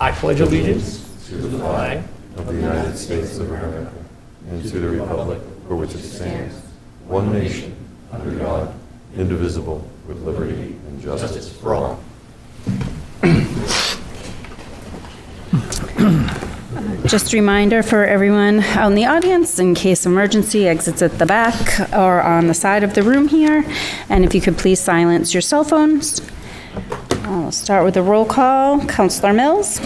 I pledge allegiance to the flag of the United States of America and to the republic for which it stands, one nation, under God, indivisible, with liberty and justice for all. Just a reminder for everyone out in the audience, in case of emergency, exits at the back or on the side of the room here. And if you could please silence your cell phones. I'll start with a roll call. Councillor Mills.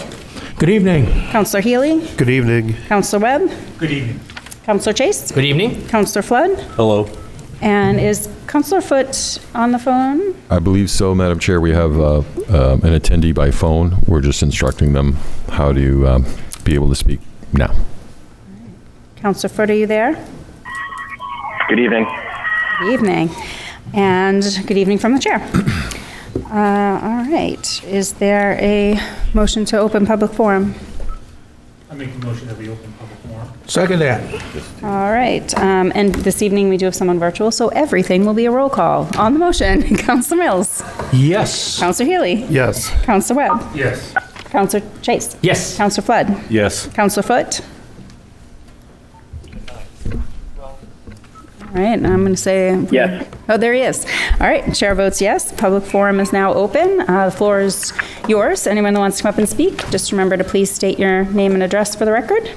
Good evening. Councillor Healy. Good evening. Councillor Webb. Good evening. Councillor Chase. Good evening. Councillor Flood. Hello. And is Councillor Foote on the phone? I believe so, Madam Chair. We have an attendee by phone. We're just instructing them how to be able to speak now. Councillor Foote, are you there? Good evening. Good evening. And good evening from the chair. All right. Is there a motion to open public forum? I make the motion that we open public forum. Second that. All right. And this evening we do have someone virtual, so everything will be a roll call. On the motion, Councillor Mills. Yes. Councillor Healy. Yes. Councillor Webb. Yes. Councillor Chase. Yes. Councillor Flood. Yes. Councillor Foote. All right, and I'm going to say... Yes. Oh, there he is. All right, chair votes yes. Public forum is now open. The floor is yours. Anyone that wants to come up and speak, just remember to please state your name and address for the record.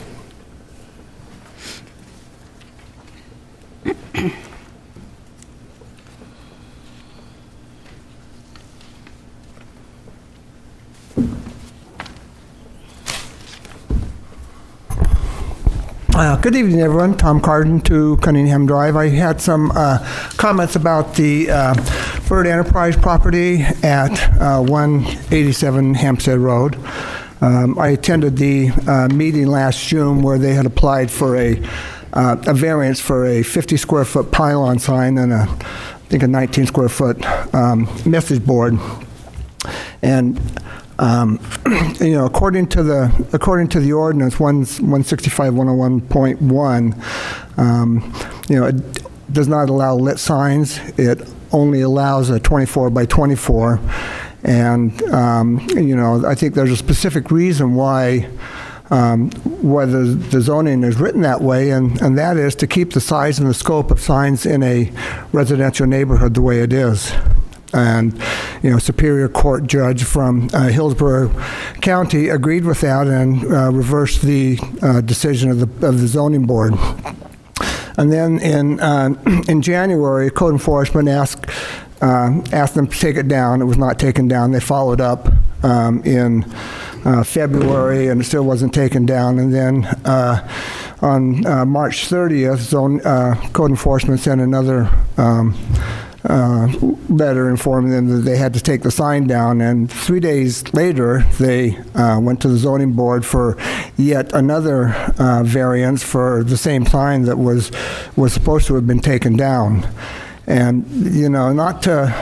Good evening, everyone. Tom Carden, 2 Cunningham Drive. I had some comments about the Bird Enterprise property at 187 Hampstead Road. I attended the meeting last June where they had applied for a variance for a 50-square-foot pylon sign and I think a 19-square-foot message board. And according to the ordinance 165-101.1, it does not allow lit signs. It only allows a 24 by 24, and I think there's a specific reason why the zoning is written that way, and that is to keep the size and the scope of signs in a residential neighborhood the way it is. And, Superior Court judge from Hillsborough County agreed with that and reversed the decision of the zoning board. And then in January, code enforcement asked them to take it down. It was not taken down. They followed up in February, and it still wasn't taken down. And then on March 30th, code enforcement sent another letter informing them that they had to take the sign down, and 3 days later they went to the zoning board for yet another variance for the same sign that was supposed to have been taken down. And not to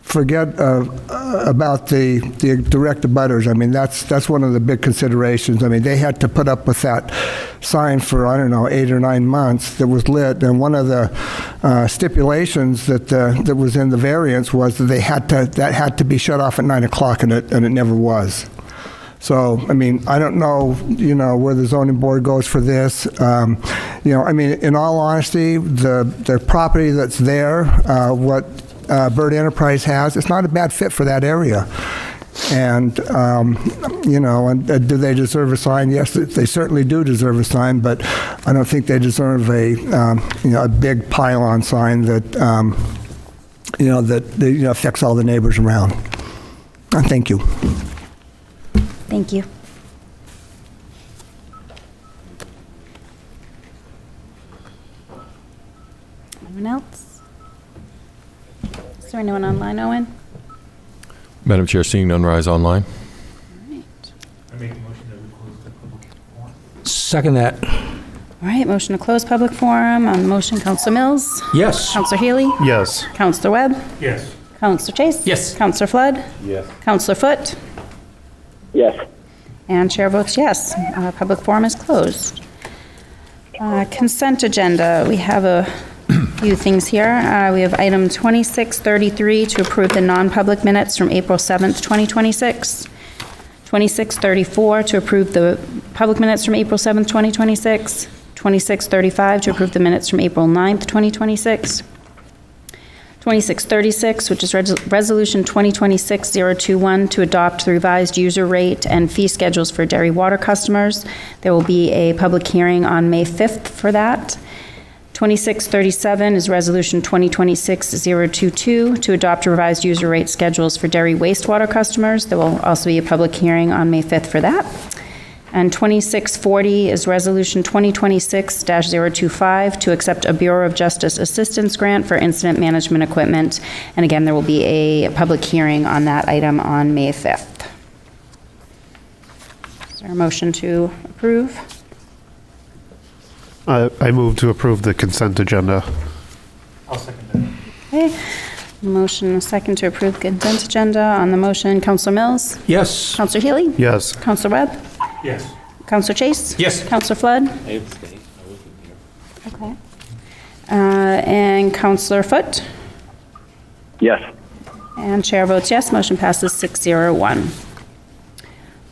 forget about the direct abutters. I mean, that's one of the big considerations. I mean, they had to put up with that sign for, 8 or 9 months that was lit, and one of the stipulations that was in the variance was that that had to be shut off at 9 o'clock, and it never was. So, I mean, I don't know, where the zoning board goes for this. In all honesty, the property that's there, what Bird Enterprise has, it's not a bad fit for that area. And, and do they deserve a sign? Yes, they certainly do deserve a sign, but I don't think they deserve a big pylon sign that, affects all the neighbors around. Thank you. Thank you. Anyone else? Is there anyone online, Owen? Madam Chair, seeing none, rise online. All right. I make the motion that we close the public forum. Second that. All right, motion to close public forum. On the motion, Councillor Mills. Yes. Councillor Healy. Yes. Councillor Webb. Yes. Councillor Chase. Yes. Councillor Flood. Yes. Councillor Foote. Yes. And chair votes yes. Public forum is closed. Consent agenda. We have a few things here. We have item 2633 to approve the non-public minutes from April 7th, 2026. 2634, to approve the public minutes from April 7th, 2026. 2635, to approve the minutes from April 9th, 2026. 2636, which is Resolution 2026-021, to adopt the revised user rate and fee schedules for dairy water customers. There will be a public hearing on May 5th for that. 2637 is Resolution 2026-022, to adopt revised user rate schedules for dairy wastewater customers. There will also be a public hearing on May 5th for that. And 2640 is Resolution 2026-025, to accept a Bureau of Justice assistance grant for incident management equipment. And again, there will be a public hearing on that item on May 5th. Is there a motion to approve? I move to approve the consent agenda. I'll second that. Okay. Motion and a second to approve consent agenda. On the motion, Councilor Mills? Yes. Councilor Healy? Yes. Councilor Webb? Yes. Councilor Chase? Yes. Councilor Flood? I abstain. I wasn't here. Okay. And Councilor Foote? Yes. And chair votes yes, motion passes 601.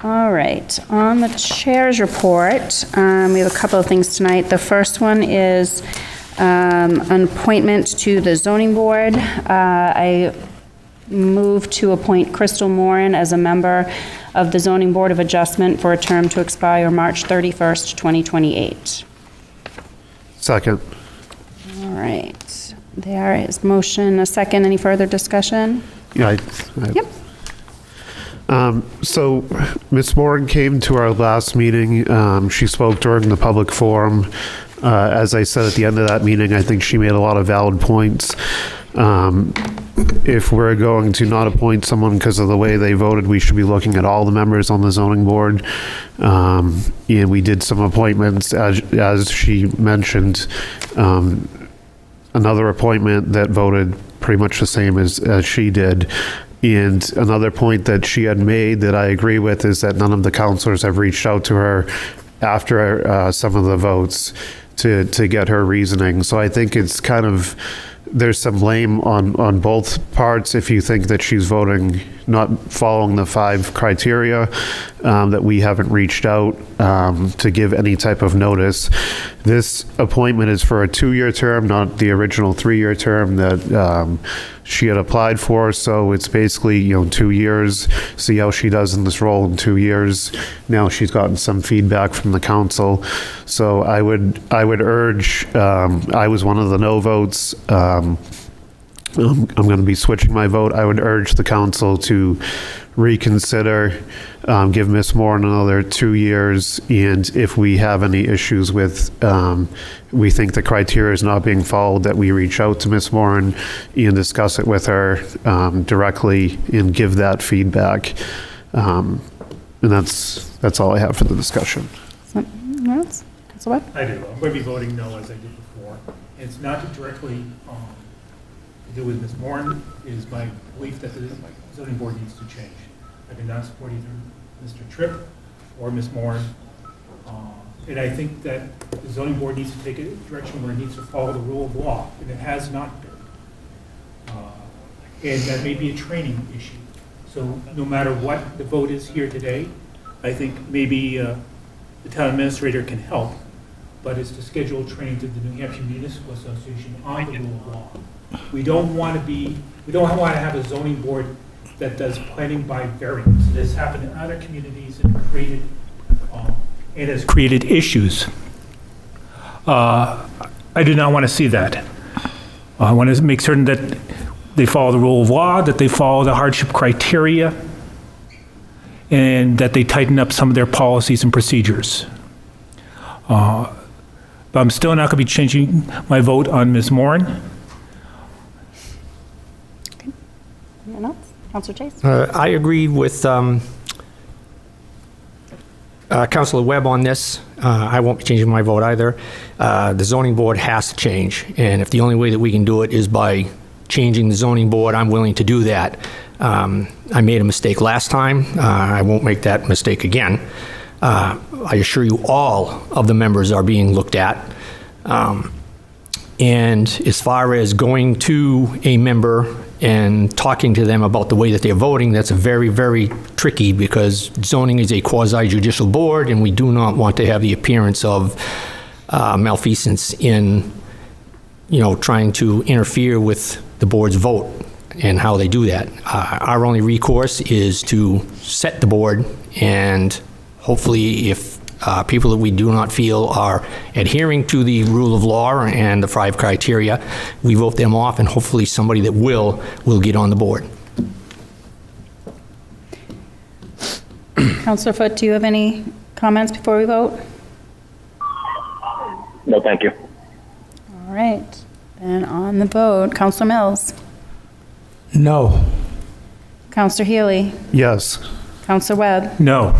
All right, on the chair's report, we have a couple of things tonight. The first one is an appointment to the zoning board. I move to appoint Crystal Moran as a member of the Zoning Board of Adjustment for a term to expire March 31st, 2028. Second. All right, there is motion, a second. Any further discussion? Yeah. Yep. So Ms. Moran came to our last meeting. She spoke during the public forum. As I said at the end of that meeting, I think she made a lot of valid points. If we're going to not appoint someone because of the way they voted, we should be looking at all the members on the zoning board. And we did some appointments, as she mentioned, another appointment that voted pretty much the same as she did. And another point that she had made that I agree with is that none of the counselors have reached out to her after some of the votes to get her reasoning. So I think it's kind of, there's some blame on both parts if you think that she's voting not following the 5 criteria, that we haven't reached out to give any type of notice. This appointment is for a 2-year term, not the original 3-year term that she had applied for. So it's basically, 2 years, see how she does in this role in 2 years. Now she's gotten some feedback from the council. So I would urge, I was one of the no votes. I'm going to be switching my vote. I would urge the council to reconsider, give Ms. Moran another 2 years, and if we have any issues with, we think the criteria is not being followed, that we reach out to Ms. Moran and discuss it with her directly and give that feedback. And that's all I have for the discussion. Anyone else? Councilor Webb? I do. I'm going to be voting no as I did before. It's not directly to do with Ms. Moran. It is my belief that the zoning board needs to change. I do not support either Mr. Tripp or Ms. Moran. And I think that the zoning board needs to take a direction where it needs to follow the rule of law, and it has not been. And that may be a training issue. So no matter what the vote is here today, I think maybe the town administrator can help, but it's to schedule training to the New Hampshire Municipal Association on the rule of law. We don't want to have a zoning board that does planning by variance. This happened in other communities and has created issues. I do not want to see that. I want to make certain that they follow the rule of law, that they follow the hardship criteria, and that they tighten up some of their policies and procedures. But I'm still not going to be changing my vote on Ms. Moran. Anyone else? Councilor Chase? I agree with Councilor Webb on this. I won't be changing my vote either. The zoning board has to change, and if the only way that we can do it is by changing the zoning board, I'm willing to do that. I made a mistake last time. I won't make that mistake again. I assure you all of the members are being looked at. And as far as going to a member and talking to them about the way that they're voting, that's very, very tricky because zoning is a quasi-judicial board and we do not want to have the appearance of malfeasance in, trying to interfere with the board's vote and how they do that. Our only recourse is to set the board, and hopefully if people that we do not feel are adhering to the rule of law and the 5 criteria, we vote them off, and hopefully somebody that will get on the board. Counselor Foote, do you have any comments before we vote? No, thank you. All right, then on the vote, Counselor Mills, No. Counselor Healy, Yes. Counselor Webb, No.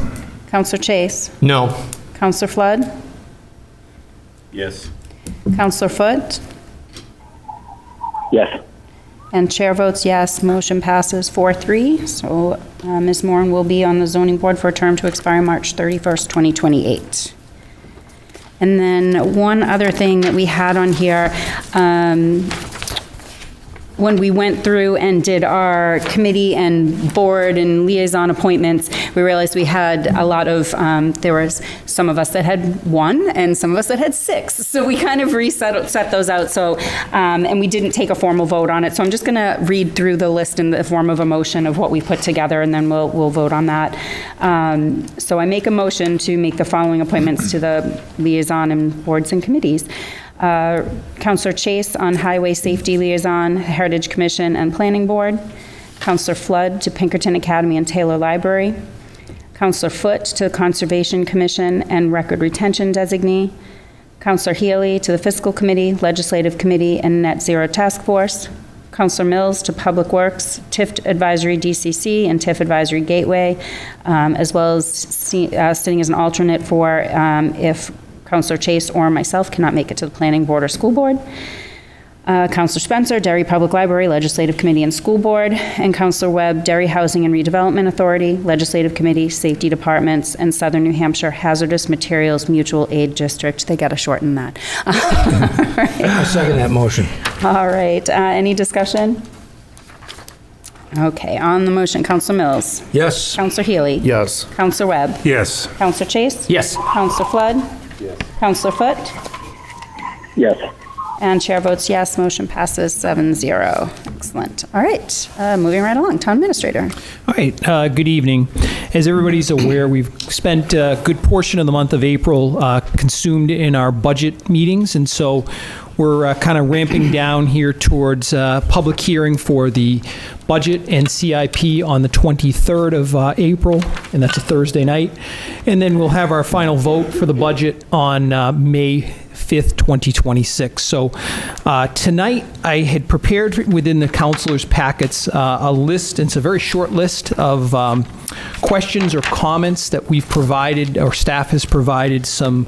Counselor Chase, No. Counselor Flood, Yes. Counselor Foote, Yes. and chair votes yes. Motion passes 4-3. So Ms. Moran will be on the zoning board for a term to expire March 31st, 2028. And then one other thing that we had on here, when we went through and did our committee and board and liaison appointments, we realized we had a lot of, there was some of us that had 1 and some of us that had 6. So we kind of set those out. So, and we didn't take a formal vote on it. So I'm just going to read through the list in the form of a motion of what we put together, and then we'll vote on that. So I make a motion to make the following appointments to the liaison and boards and committees. Counselor Chase on Highway Safety Liaison, Heritage Commission, and Planning Board. Counselor Flood to Pinkerton Academy and Taylor Library. Counselor Foote to the Conservation Commission and Record Retention Designee. Counselor Healy to the Fiscal Committee, Legislative Committee, and Net Zero Task Force. Counselor Mills to Public Works, TIF Advisory DCC, and TIF Advisory Gateway, as well as sitting as an alternate for if Counselor Chase or myself cannot make it to the Planning Board or School Board. Counselor Spencer, Derry Public Library, Legislative Committee and School Board, and Counselor Webb, Derry Housing and Redevelopment Authority, Legislative Committee, Safety Departments, and Southern New Hampshire Hazardous Materials Mutual Aid District. They got to shorten that. I second that motion. All right, any discussion? Okay, on the motion, Counselor Mills. Yes. Counselor Healy. Yes. Counselor Webb. Yes. Counselor Chase. Yes. Counselor Flood. Yes. Counselor Foote. Yes. And chair votes yes, motion passes 7-0. Excellent. All right, moving right along, Town Administrator. All right, good evening. As everybody's aware, we've spent a good portion of the month of April consumed in our budget meetings, and so we're kind of ramping down here towards public hearing for the budget and CIP on the 23rd of April, and that's a Thursday night. And then we'll have our final vote for the budget on May 5th, 2026. So tonight I had prepared within the councilors' packets a list, and it's a very short list of questions or comments that we've provided, or staff has provided some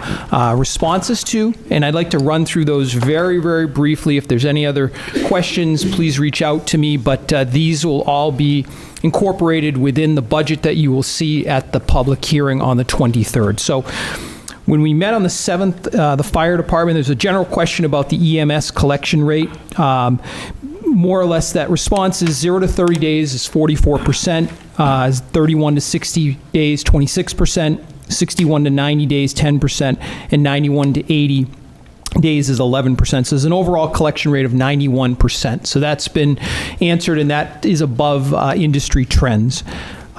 responses to, and I'd like to run through those very, very briefly. If there's any other questions, please reach out to me, but these will all be incorporated within the budget that you will see at the public hearing on the 23rd. So when we met on the 7th, the fire department, there's a general question about the EMS collection rate. More or less, that response is 0 to 30 days is 44%, 31 to 60 days, 26%, 61 to 90 days, 10%, and 91 to 80 days is 11%. So there's an overall collection rate of 91%. So that's been answered, and that is above industry trends.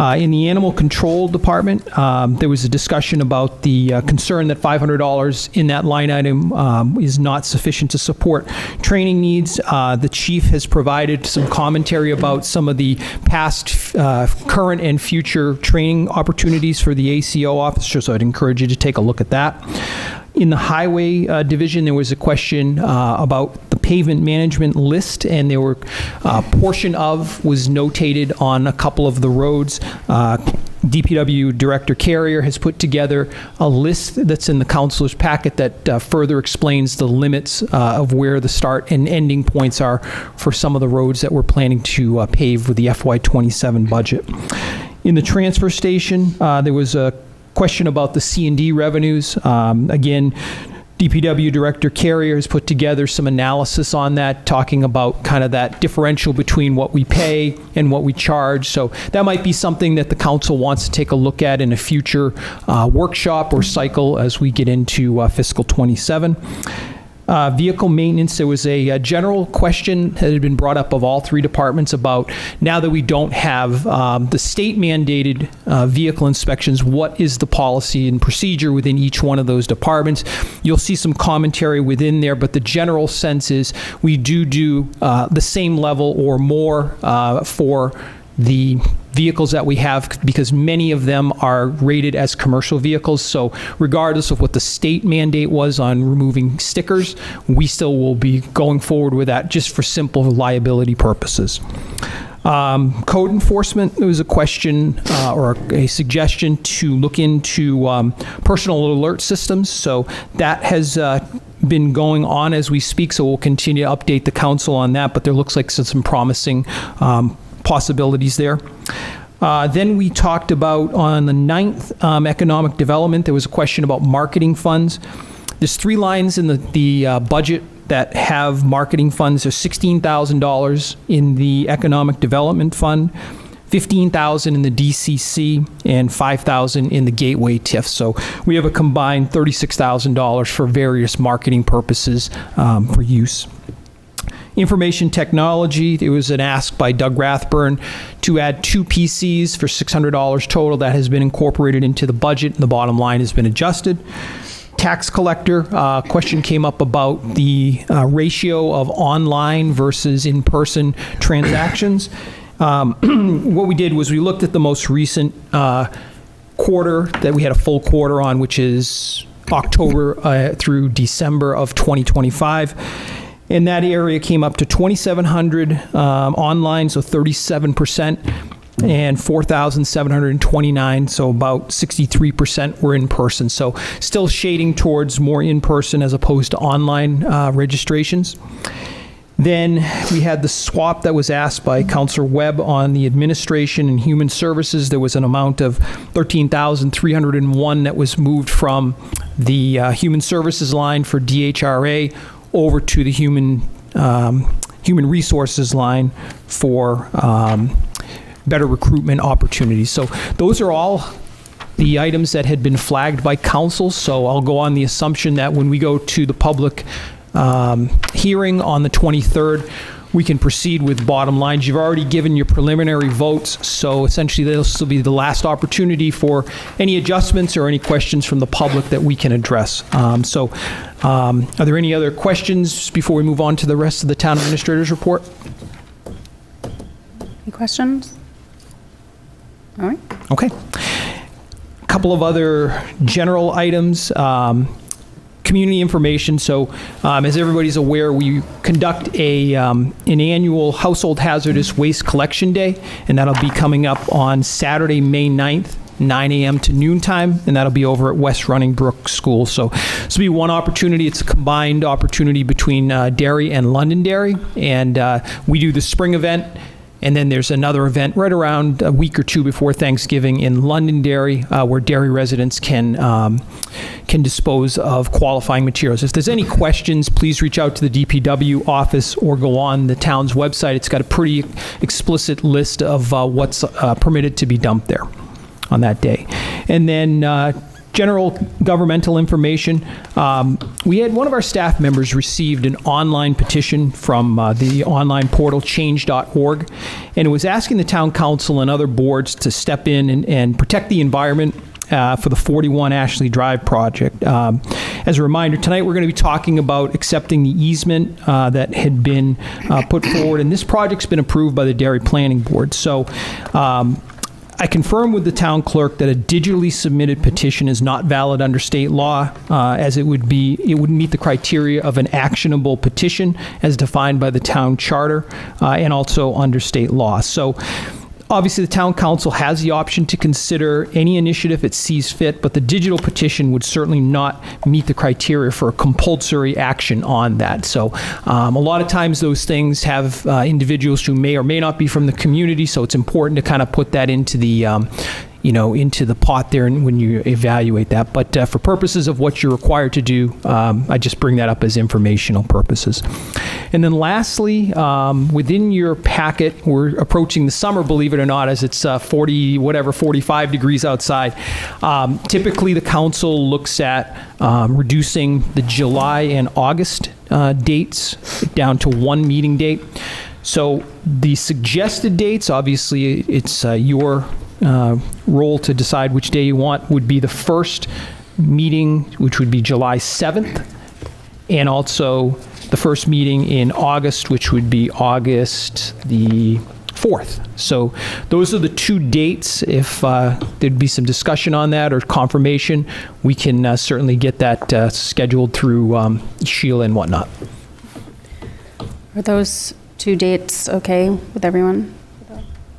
In the animal control department, there was a discussion about the concern that $500 in that line item is not sufficient to support training needs. The chief has provided some commentary about some of the past, current, and future training opportunities for the ACO officers, so I'd encourage you to take a look at that. In the highway division, there was a question about the pavement management list, and there were portion of was notated on a couple of the roads. DPW Director Carrier has put together a list that's in the councilor's packet that further explains the limits of where the start and ending points are for some of the roads that we're planning to pave with the FY27 budget. In the transfer station, there was a question about the C&D revenues. Again, DPW Director Carrier has put together some analysis on that, talking about kind of that differential between what we pay and what we charge. So that might be something that the council wants to take a look at in a future workshop or cycle as we get into fiscal 27. Vehicle maintenance, there was a general question that had been brought up of all three departments about, now that we don't have the state mandated vehicle inspections, what is the policy and procedure within each one of those departments? You'll see some commentary within there, but the general sense is we do the same level or more for the vehicles that we have, because many of them are rated as commercial vehicles. So regardless of what the state mandate was on removing stickers, we still will be going forward with that just for simple liability purposes. Code enforcement, there was a question or a suggestion to look into personal alert systems. So that has been going on as we speak, so we'll continue to update the council on that, but there looks like some promising possibilities there. Then we talked about, on the 9th, economic development, there was a question about marketing funds. There's 3 lines in the budget that have marketing funds. There's $16,000 in the economic development fund, $15,000 in the DCC, and $5,000 in the gateway TIF. So we have a combined $36,000 for various marketing purposes for use. Information technology, there was an ask by Doug Rathburn to add 2 PCs for $600 total. That has been incorporated into the budget, and the bottom line has been adjusted. Tax collector, question came up about the ratio of online versus in-person transactions. What we did was we looked at the most recent quarter that we had a full quarter on, which is October through December of 2025. And that area came up to 2,700 online, so 37%, and 4,729, so about 63% were in person. So still shading towards more in person as opposed to online registrations. Then we had the swap that was asked by Councillor Webb on the administration and human services. There was an amount of $13,301 that was moved from the human services line for DHRA over to the human resources line for better recruitment opportunities. So those are all the items that had been flagged by council. So I'll go on the assumption that when we go to the public hearing on the 23rd, we can proceed with bottom lines. You've already given your preliminary votes, so essentially this will be the last opportunity for any adjustments or any questions from the public that we can address. Are there any other questions before we move on to the rest of the town administrator's report? Any questions? All right. Okay. A couple of other general items. Community information. So as everybody's aware, we conduct an annual household hazardous waste collection day, and that'll be coming up on Saturday, May 9th, 9 a.m. to noontime, and that'll be over at West Running Brook School. So this will be one opportunity. It's a combined opportunity between Derry and Londonderry, and we do the spring event. And then there's another event right around a week or two before Thanksgiving in Londonderry, where Derry residents can dispose of qualifying materials. If there's any questions, please reach out to the DPW office or go on the town's website. It's got a pretty explicit list of what's permitted to be dumped there on that day. And then general governmental information. We had one of our staff members received an online petition from the online portal change.org, and it was asking the town council and other boards to step in and protect the environment for the 41 Ashley Drive project. As a reminder, tonight we're going to be talking about accepting the easement that had been put forward, and this project's been approved by the Derry Planning Board. So I confirm with the town clerk that a digitally submitted petition is not valid under state law, as it wouldn't meet the criteria of an actionable petition as defined by the town charter and also under state law. So obviously, the town council has the option to consider any initiative it sees fit, but the digital petition would certainly not meet the criteria for a compulsory action on that. So a lot of times those things have individuals who may or may not be from the community, so it's important to kind of put that into the into the pot there and when you evaluate that. But for purposes of what you're required to do, I just bring that up as informational purposes. And then lastly, within your packet, we're approaching the summer, believe it or not, as it's 45 degrees outside. Typically, the council looks at reducing the July and August dates down to one meeting date. So the suggested dates, obviously, it's your role to decide which day you want, would be the first meeting, which would be July 7th, and also the first meeting in August, which would be August the 4th. So those are the two dates. If there'd be some discussion on that or confirmation, we can certainly get that scheduled through Sheila and whatnot. Are those two dates okay with everyone,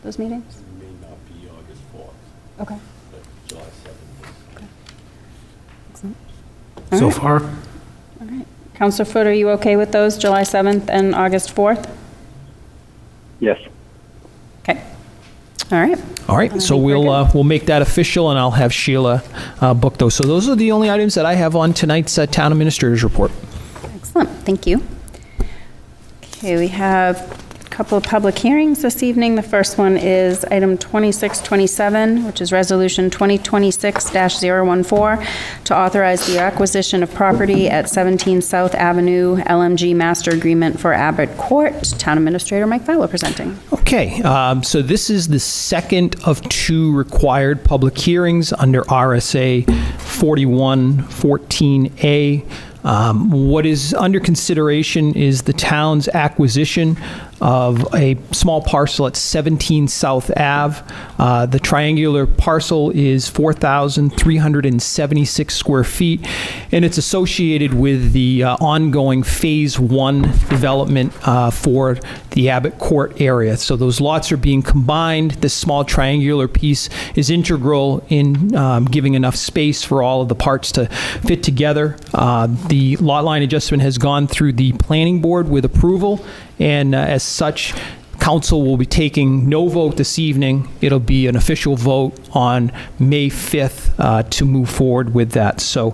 those meetings? It may not be August 4th, Okay. but July 7th. Okay. Excellent. All So right. far, All right. Counselor Foote, are you okay with those, July 7th and August 4th? Yes. Okay. All right. All right, so we'll make that official, and I'll have Sheila book those. So those are the only items that I have on tonight's Town Administrator's Report. Excellent, thank you. Okay, we have a couple of public hearings this evening. The first one is item 2627, which is Resolution 2026-014, to authorize the acquisition of property at 17 South Avenue, LMG Master Agreement for Abbott Court. Town Administrator Mike Fowler presenting. Okay, so this is the second of two required public hearings under RSA 4114A. What is under consideration is the town's acquisition of a small parcel at 17 South Ave. The triangular parcel is 4,376 square feet, and it's associated with the ongoing Phase 1 development for the Abbott Court area. So those lots are being combined. This small triangular piece is integral in giving enough space for all of the parts to fit together. The lot line adjustment has gone through the planning board with approval, and as such, council will be taking no vote this evening. It'll be an official vote on May 5th to move forward with that. So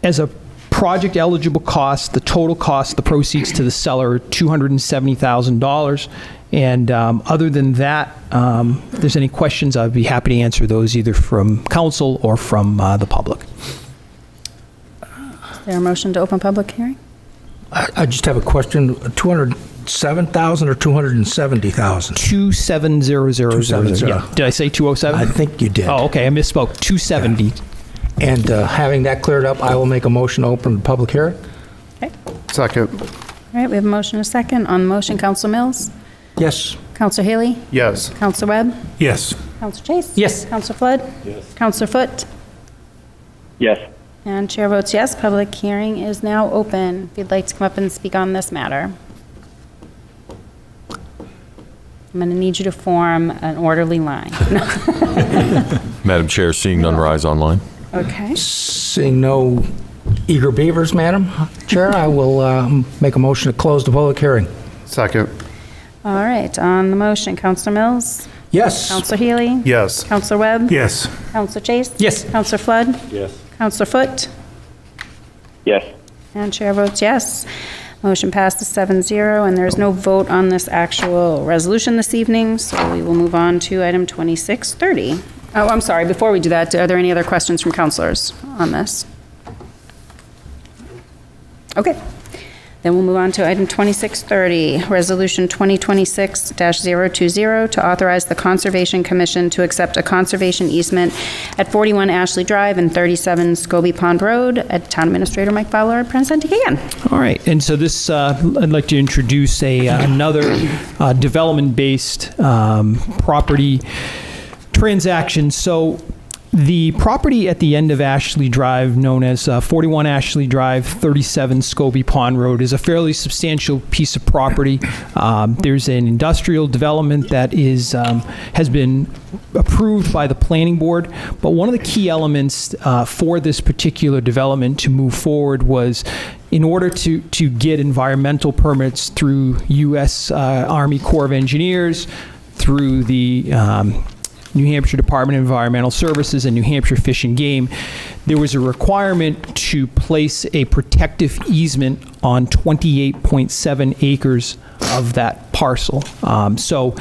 as a project eligible cost, the total cost, the proceeds to the seller are $270,000. And other than that, if there's any questions, I'd be happy to answer those either from council or from the public. Is there a motion to open public hearing? I just have a question. 207,000 or 270,000? 270,000. Yeah. Did I say 207? I think you did. Oh, okay, I misspoke. 270. And having that cleared up, I will make a motion to open the public hearing. Okay. Second. All right, we have a motion and a second. On the motion, Counsel Mills? Yes. Counselor Haley? Yes. Counselor Webb? Yes. Counselor Chase? Yes. Counselor Flood? Yes. Counselor Foote? Yes. And chair votes yes. Public hearing is now open. If you'd like to come up and speak on this matter. I'm going to need you to form an orderly line. Madam Chair, seeing none, rise online. Okay. Seeing no eager beavers, Madam Chair, I will make a motion to close the public hearing. Second. All right, on the motion, Counselor Mills? Yes. Counselor Haley? Yes. Counselor Webb? Yes. Counselor Chase? Yes. Counselor Flood? Yes. Counselor Foote? Yes. And chair votes yes. Motion passes 7-0, and there is no vote on this actual resolution this evening, so we will move on to item 2630. Oh, I'm sorry, before we do that, are there any other questions from counselors on this? Okay. Then we'll move on to item 2630, Resolution 2026-020, to authorize the Conservation Commission to accept a conservation easement at 41 Ashley Drive and 37 Scobie Pond Road. Town Administrator Mike Fowler presenting again. All right, and so this, I'd like to introduce another development-based property transaction. So the property at the end of Ashley Drive, known as 41 Ashley Drive, 37 Scobie Pond Road, is a fairly substantial piece of property. There's an industrial development that has been approved by the planning board, but one of the key elements for this particular development to move forward was in order to get environmental permits through U.S. Army Corps of Engineers, through the New Hampshire Department of Environmental Services, and New Hampshire Fish and Game, there was a requirement to place a protective easement on 28.7 acres of that parcel. So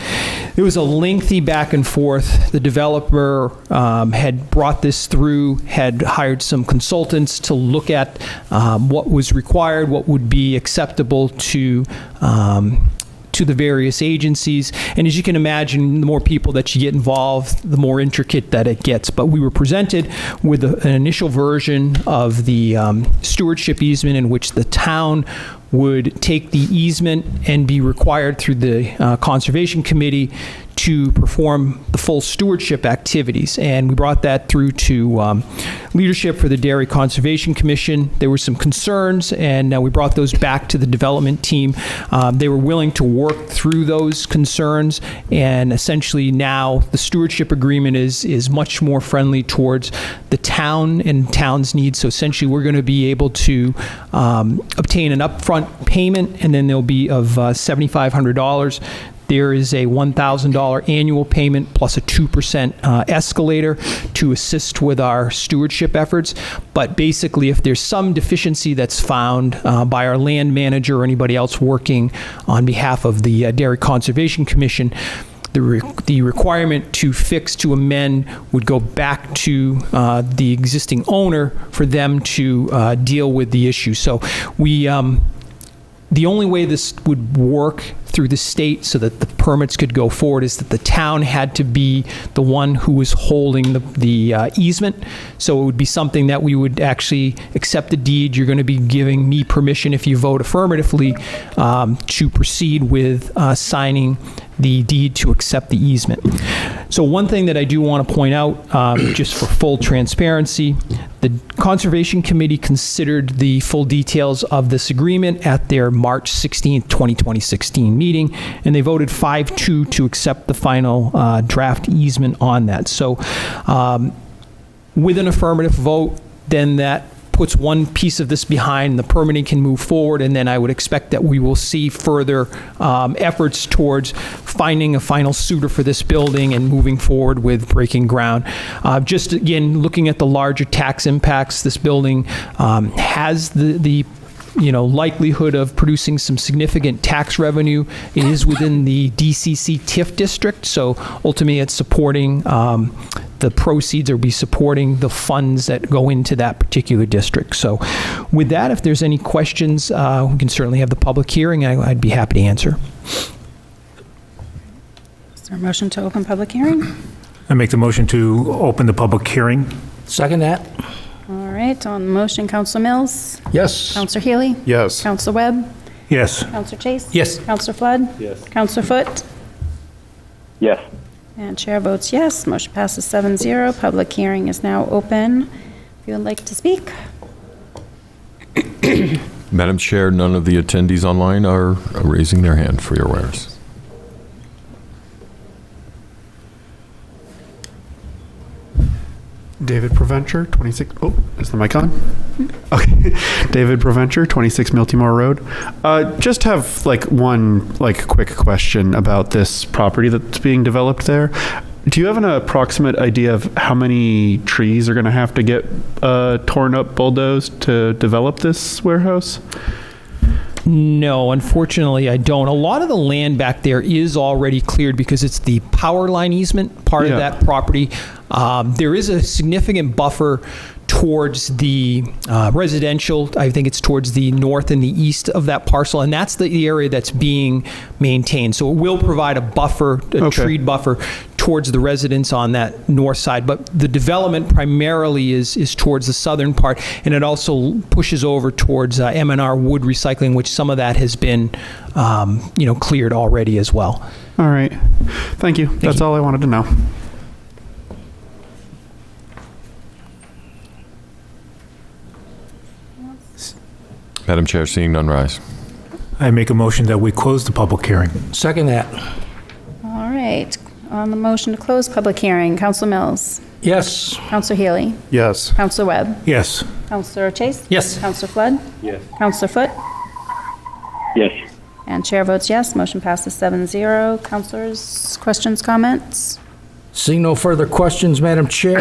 it was a lengthy back and forth. The developer had brought this through, had hired some consultants to look at what was required, what would be acceptable to the various agencies. And as you can imagine, the more people that you get involved, the more intricate that it gets. But we were presented with an initial version of the stewardship easement in which the town would take the easement and be required through the Conservation Committee to perform the full stewardship activities. And we brought that through to leadership for the Dairy Conservation Commission. There were some concerns, and we brought those back to the development team. They were willing to work through those concerns, and essentially now the stewardship agreement is much more friendly towards the town and town's needs. So essentially we're going to be able to obtain an upfront payment, and then there'll be of $7,500. There is a $1,000 annual payment plus a 2% escalator to assist with our stewardship efforts. But basically, if there's some deficiency that's found by our land manager or anybody else working on behalf of the Dairy Conservation Commission, the requirement to fix, to amend, would go back to the existing owner for them to deal with the issue. So the only way this would work through the state so that the permits could go forward is that the town had to be the one who was holding the easement. So it would be something that we would actually accept the deed. You're going to be giving me permission, if you vote affirmatively, to proceed with signing the deed to accept the easement. So one thing that I do want to point out, just for full transparency, the Conservation Committee considered the full details of this agreement at their March 16th, 2016 meeting, and they voted 5-2 to accept the final draft easement on that. So with an affirmative vote, then that puts one piece of this behind, the permitting can move forward, and then I would expect that we will see further efforts towards finding a final suitor for this building and moving forward with breaking ground. Just again, looking at the larger tax impacts, this building has the likelihood of producing some significant tax revenue. It is within the DCC TIF district, so ultimately it's supporting the proceeds, or be supporting the funds that go into that particular district. So with that, if there's any questions, we can certainly have the public hearing. I'd be happy to answer. Is there a motion to open public hearing? I make the motion to open the public hearing. Second that? All right, on the motion, Councilor Mills? Yes. Councilor Healy? Yes. Councilor Webb? Yes. Councilor Chase? Yes. Councilor Flood? Yes. Councilor Foote? Yes. And chair votes yes. Motion passes 7-0. Public hearing is now open. If you would like to speak. Madam Chair, none of the attendees online are raising their hand, for your awareness. David Provencher, 26. Oh, is the mic on? Okay. David Provencher, 26 Miltimore Road. Just have one quick question about this property that's being developed there. Do you have an approximate idea of how many trees are going to have to get torn up, bulldozed to develop this warehouse? No, unfortunately, I don't. A lot of the land back there is already cleared because it's the power line easement part of that property. There is a significant buffer towards the residential. I think it's towards the north and the east of that parcel, and that's the area that's being maintained. So it will provide a buffer, a treed buffer, towards the residents on that north side. But the development primarily is towards the southern part, and it also pushes over towards M&R wood recycling, which some of that has been, cleared already as well. All right. Thank you. That's all I wanted to know. Madam Chair, seeing none, rise. I make a motion that we close the public hearing. Second that? All right. On the motion to close public hearing, Councilor Mills? Yes. Councilor Healy? Yes. Councilor Webb? Yes. Councilor Chase? Yes. Councilor Flood? Yes. Councilor Foote? Yes. And chair votes yes. Motion passes 7-0. Councilors, questions, comments? Seeing no further questions, Madam Chair,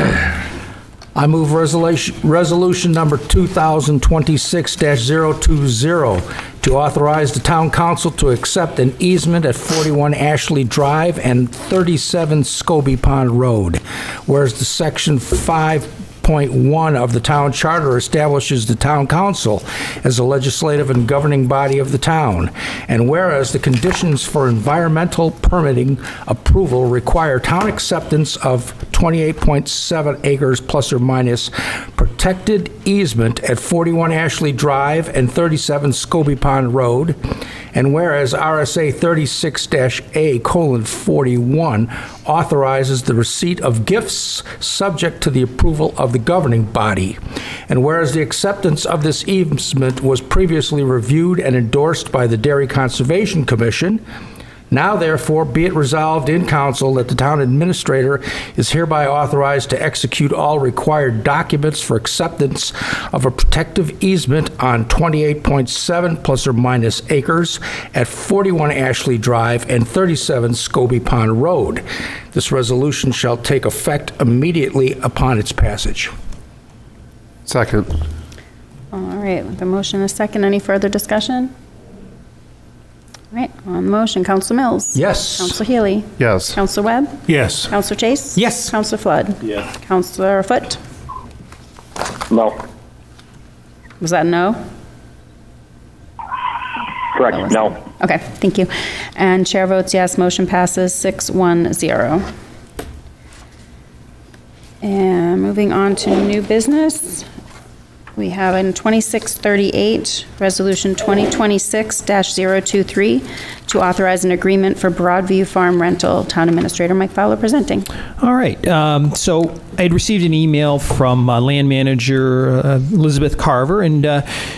I move resolution number 2026-020 to authorize the town council to accept an easement at 41 Ashley Drive and 37 Scobie Pond Road, whereas the section 5.1 of the town charter establishes the town council as the legislative and governing body of the town, and whereas the conditions for environmental permitting approval require town acceptance of 28.7 acres plus or minus protected easement at 41 Ashley Drive and 37 Scobie Pond Road, and whereas RSA 36-A:41 authorizes the receipt of gifts subject to the approval of the governing body, and whereas the acceptance of this easement was previously reviewed and endorsed by the Dairy Conservation Commission, now therefore be it resolved in council that the town administrator is hereby authorized to execute all required documents for acceptance of a protective easement on 28.7 plus or minus acres at 41 Ashley Drive and 37 Scobie Pond Road. This resolution shall take effect immediately upon its passage. Second. All right, with the motion and a second, any further discussion? All right, on the motion, Counsel Mills? Yes. Counsel Healy? Yes. Counsel Webb? Yes. Counsel Chase? Yes. Counsel Flood? Yes. Counselor Foot? No. Was that a no? Correct, no. Okay, thank you. And chair votes yes, motion passes 6-1-0. And moving on to new business, we have in 2638, Resolution 2026-023, to authorize an agreement for Broadview Farm Rental. Town Administrator Mike Fowler presenting. All right, so I had received an email from land manager Elizabeth Carver, and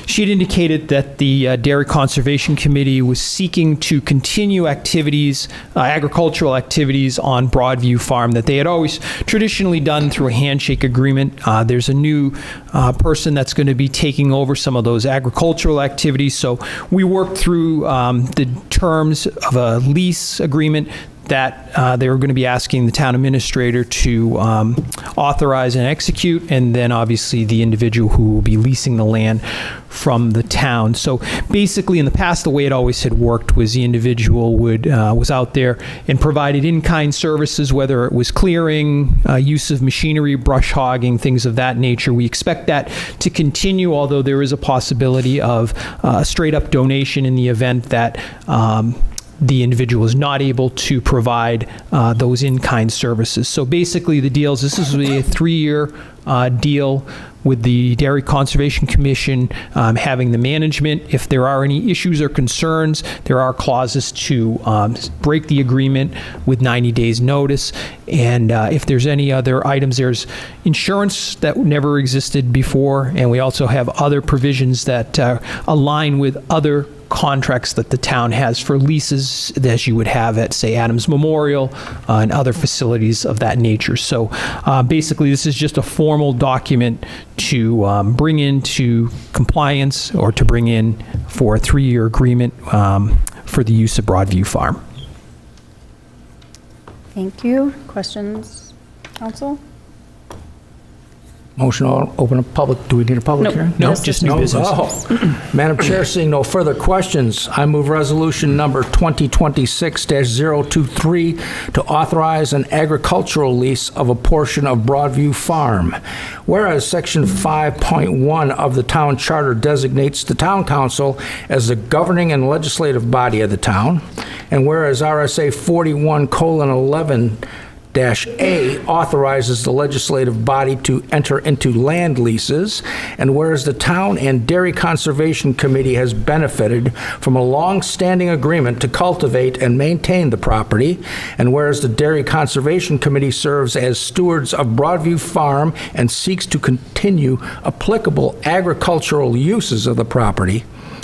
she had indicated that the Dairy Conservation Committee was seeking to continue activities, agricultural activities on Broadview Farm that they had always traditionally done through a handshake agreement. There's a new person that's going to be taking over some of those agricultural activities, so we worked through the terms of a lease agreement that they were going to be asking the town administrator to authorize and execute, and then obviously the individual who will be leasing the land from the town. So basically, in the past, the way it always had worked was the individual was out there and provided in-kind services, whether it was clearing, use of machinery, brush hogging, things of that nature. We expect that to continue, although there is a possibility of a straight-up donation in the event that the individual is not able to provide those in-kind services. So basically the deal is this is a 3-year deal with the Dairy Conservation Commission having the management. If there are any issues or concerns, there are clauses to break the agreement with 90 days notice. And if there's any other items, there's insurance that never existed before. And we also have other provisions that align with other contracts that the town has for leases as you would have at, say, Adams Memorial and other facilities of that nature. So basically, this is just a formal document to bring into compliance or to bring in for a 3-year agreement for the use of Broadview Farm. Thank you. Questions, council? Motion to open a public, do we need a public Nope. hearing? No, This just is new business. Oh. Madam Chair, seeing no further questions, I move resolution number 2026-023 to authorize an agricultural lease of a portion of Broadview Farm. Whereas Section 5.1 of the town charter designates the town council as the governing and legislative body of the town, and whereas RSA 41:11 A authorizes the legislative body to enter into land leases, and whereas the Town and Dairy Conservation Committee has benefited from a long-standing agreement to cultivate and maintain the property, and whereas the Dairy Conservation Committee serves as stewards of Broadview Farm and seeks to continue applicable agricultural uses of the property,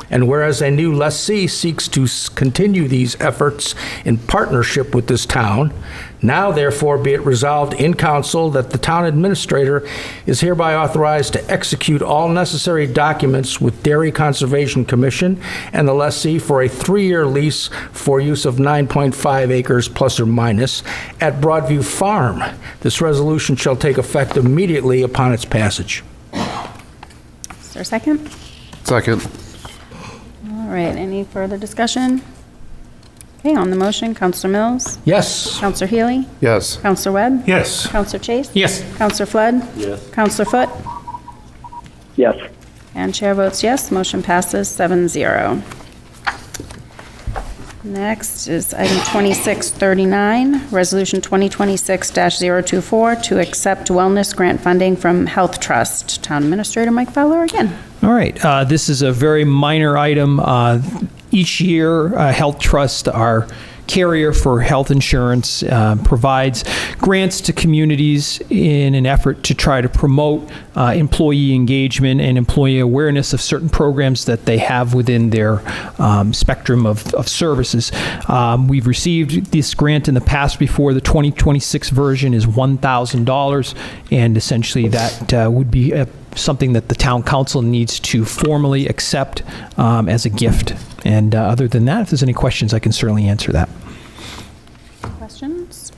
And whereas a new lessee seeks to continue these efforts in partnership with this town, now therefore be it resolved in council that the town administrator is hereby authorized to execute all necessary documents with Derry Conservation Commission and the lessee for a 3-year lease for use of 9.5 acres plus or minus at Broadview Farm. This resolution shall take effect immediately upon its passage. Is there a second? Second. All right, any further discussion? Okay, on the motion, Counselor Mills? Yes. Counselor Healy? Yes. Counselor Webb? Yes. Counselor Chase? Yes. Counselor Flood? Yes. Counselor Foot? Yes. And chair votes yes, motion passes 7-0. Next is item 2639, Resolution 2026-024, to accept wellness grant funding from Health Trust. Town Administrator Mike Fowler again. All right, this is a very minor item. Each year, Health Trust, our carrier for health insurance, provides grants to communities in an effort to try to promote employee engagement and employee awareness of certain programs that they have within their spectrum of services. We've received this grant in the past before. The 2026 version is $1,000, and essentially that would be something that the town council needs to formally accept as a gift. And other than that, if there's any questions, I can certainly answer that. Questions?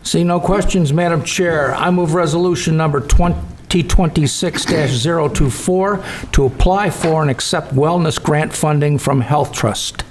See no questions, Madam Chair. I move resolution number 2026-024 to apply for and accept wellness grant funding from Health Trust.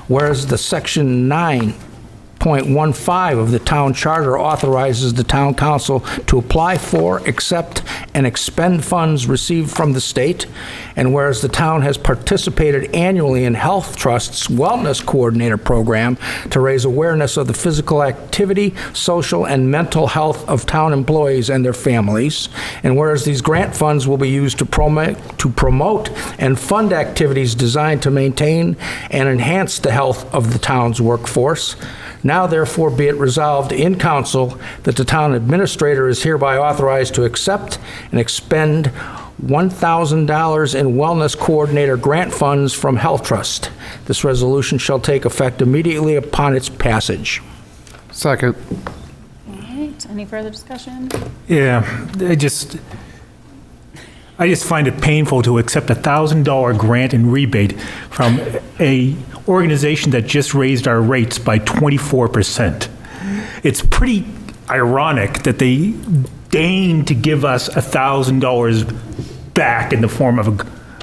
Whereas the section 9.15 of the town charter authorizes the town council to apply for, accept, and expend funds received from the state, and whereas the town has participated annually in Health Trust's Wellness Coordinator Program to raise awareness of the physical activity, social, and mental health of town employees and their families, and whereas these grant funds will be used to promote and fund activities designed to maintain and enhance the health of the town's workforce, now therefore be it resolved in council that the town administrator is hereby authorized to accept and expend $1,000 in wellness coordinator grant funds from Health Trust. This resolution shall take effect immediately upon its passage. Second. All right, any further discussion? Yeah, I just find it painful to accept a $1,000 grant and rebate from a organization that just raised our rates by 24%. It's pretty ironic that they deign to give us $1,000 back in the form of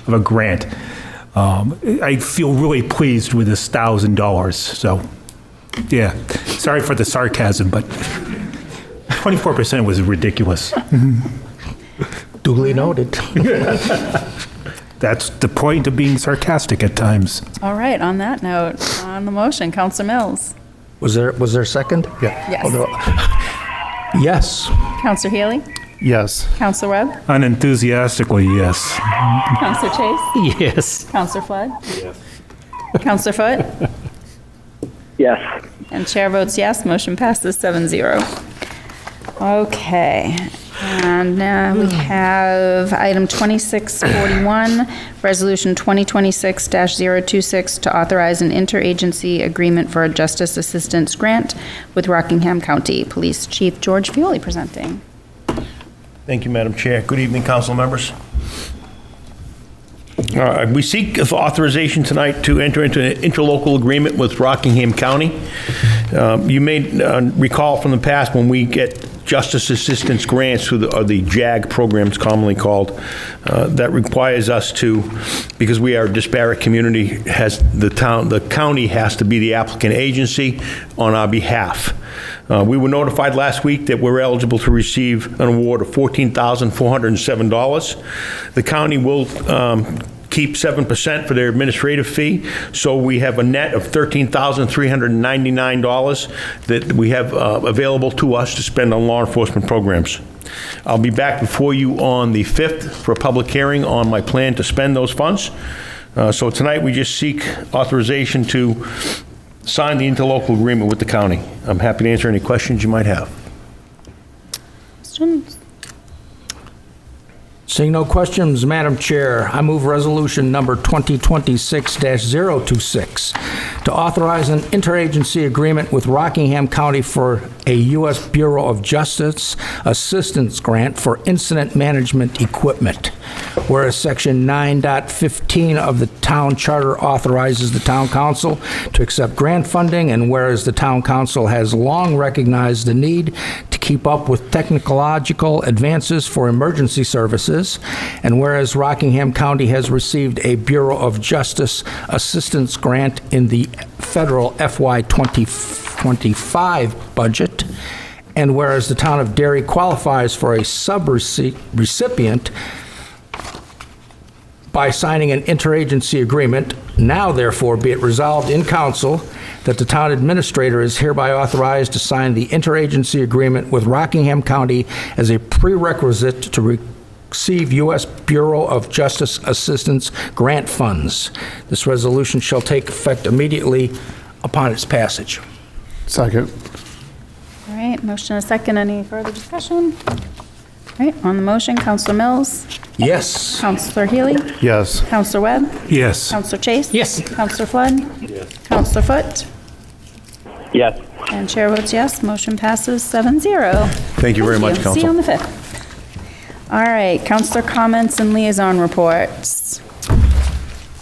a grant. I feel really pleased with this $1,000. So, yeah, sorry for the sarcasm, but 24% was ridiculous. Duly noted. That's the point of being sarcastic at times. All right, on that note, on the motion, Counselor Mills? Was there a second? Yeah. Yes. Yes. Counselor Healy? Yes. Counselor Webb? Unenthusiastically, yes. Counselor Chase? Yes. Counselor Flood? Counselor Foot? Yes. And chair votes yes, motion passes 7-0. Okay, and now we have item 2641, Resolution 2026-026, to authorize an interagency agreement for a justice assistance grant with Rockingham County. Police Chief George Fioli presenting. Thank you, Madam Chair. Good evening, council members. We seek authorization tonight to enter into an interlocal agreement with Rockingham County. You may recall from the past when we get justice assistance grants through the JAG programs, commonly called, that requires us to, because we are a disparate community, the county has to be the applicant agency on our behalf. We were notified last week that we're eligible to receive an award of $14,407. The county will keep 7% for their administrative fee, so we have a net of $13,399 that we have available to us to spend on law enforcement programs. I'll be back before you on the 5th for a public hearing on my plan to spend those funds. So tonight we just seek authorization to sign the interlocal agreement with the county. I'm happy to answer any questions you might have. Questions? Seeing no questions, Madam Chair, I move resolution number 2026-026 to authorize an interagency agreement with Rockingham County for a U.S. Bureau of Justice assistance grant for incident management equipment. Whereas Section 9.15 of the Town Charter authorizes the Town Council to accept grant funding, and whereas the Town Council has long recognized the need to keep up with technological advances for emergency services, and whereas Rockingham County has received a Bureau of Justice assistance grant in the federal FY 2025 budget, and whereas the town of Derry qualifies for a sub-recipient by signing an interagency agreement, now therefore be it resolved in council that the town administrator is hereby authorized to sign the interagency agreement with Rockingham County as a prerequisite to receive U.S. Bureau of Justice assistance grant funds. This resolution shall take effect immediately upon its passage. Second. All right, motion and a second. Any further discussion? All right, on the motion, Counselor Mills, Yes. Counselor Healy, Yes. Counselor Webb, Yes. Counselor Chase. Yes. Counselor Flood. Yes. Counselor Foot. Yes. And chair votes yes, motion passes 7-0. Thank you very much, See you on Council. the 5th. All right, counselor comments and liaison reports.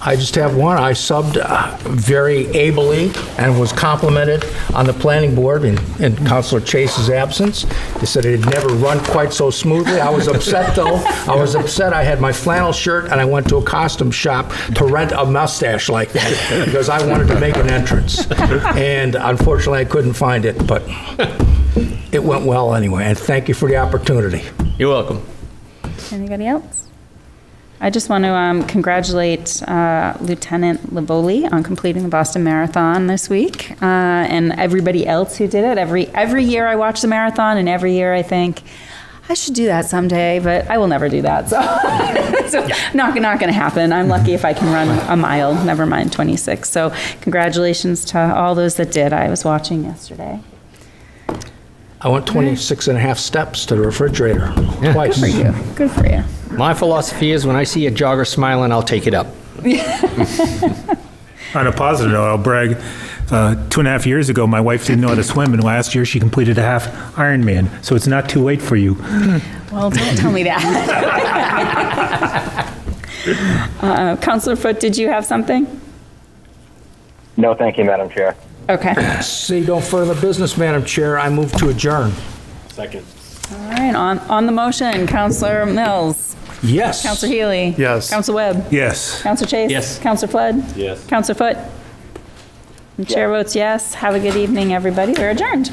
I just have one. I subbed very ably and was complimented on the planning board in Councilor Chase's absence. They said it had never run quite so smoothly. I was upset, though. I was upset. I had my flannel shirt, and I went to a costume shop to rent a mustache like that because I wanted to make an entrance. And unfortunately, I couldn't find it, but it went well anyway. And thank you for the opportunity. You're welcome. Anybody else? I just want to congratulate Lieutenant Livoli on completing the Boston Marathon this week, and everybody else who did it. Every year I watch the marathon, and every year I think, I should do that someday, but I will never do that. So, not going to happen. I'm lucky if I can run a mile, never mind 26. So congratulations to all those that did. I was watching yesterday. I went 26 and a half steps to the refrigerator twice. Good for you. Good for you. My philosophy is when I see a jogger smiling, I'll take it up. On a positive note, I'll brag. 2.5 years ago, my wife didn't know how to swim, and last year she completed a half Ironman. So it's not too late for you. Well, don't tell me that. Counselor Foot, did you have something? No, thank you, Madam Chair. Okay. See no further business, Madam Chair. I move to adjourn. Second. All right, on the motion, Counselor Mills. Yes. Counselor Healy. Yes. Counselor Webb. Yes. Counselor Chase. Yes. Counselor Flood. Yes. Counselor Foot. And chair votes yes. Have a good evening, everybody. We're adjourned.